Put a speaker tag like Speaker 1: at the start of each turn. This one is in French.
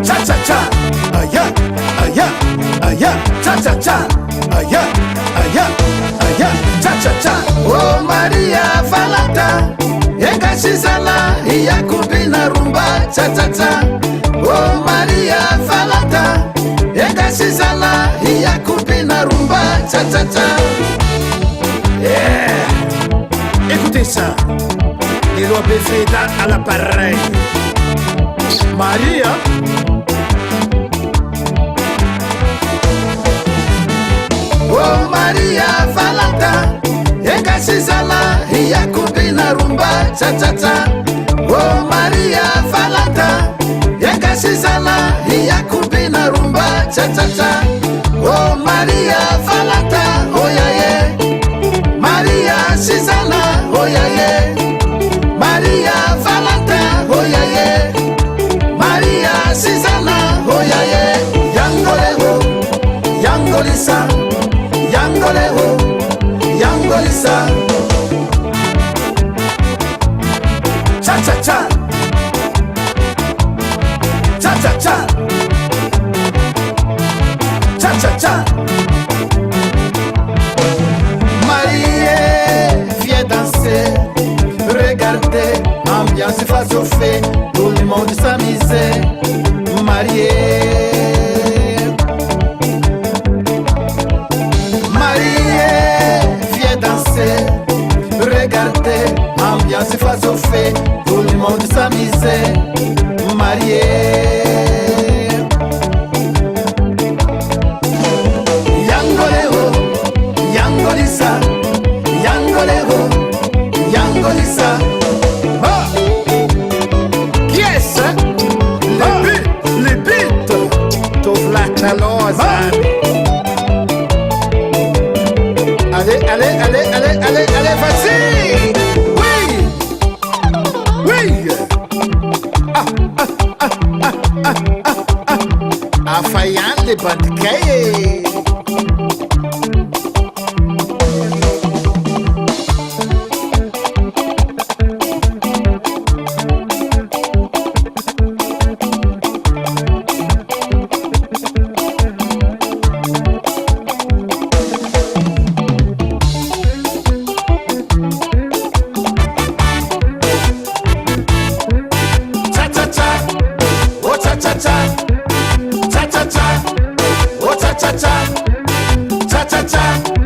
Speaker 1: cha-cha-cha, aya, aya, aya, cha-cha-cha, aya, aya, aya, cha-cha-cha. Oh Maria Valata, ekashizala iyakubina rumba, cha-cha-cha. Oh Maria Valata, ekashizala iyakubina rumba, cha-cha-cha. Yeah. Écoutez ça, les lois Befeda à l'appareil. Maria, oh Maria Valata, ekashizala iyakubina rumba, cha-cha-cha. Oh Maria Valata, ekashizala iyakubina rumba, cha-cha-cha. Oh Maria Valata, oh yeah yeah. Maria Shizala, oh yeah yeah. Maria Valata, oh yeah yeah. Maria Shizala, oh yeah yeah. Yangoleho, Yangolisa, Yangoleho, Yangolisa. Cha cha cha, cha cha cha, cha cha cha. Regardez, ambiance face au fait, tout le monde s'amusait. Marié, marié, viens danser. Regardez, ambiance face au fait, tout le monde s'amusait. Marié, Yangoleho, Yangolisa, Yangoleho, Yangolisa. Ah. Yes, les buts, t'ouvres la caloise. Allez, allez, allez, allez, allez, allez, vas-y. Oui, oui. Ah, ah, ah, ah, ah, ah, ah. Affayan les bandicailles. Cha-cha-cha, oh cha-cha-cha, cha-cha-cha.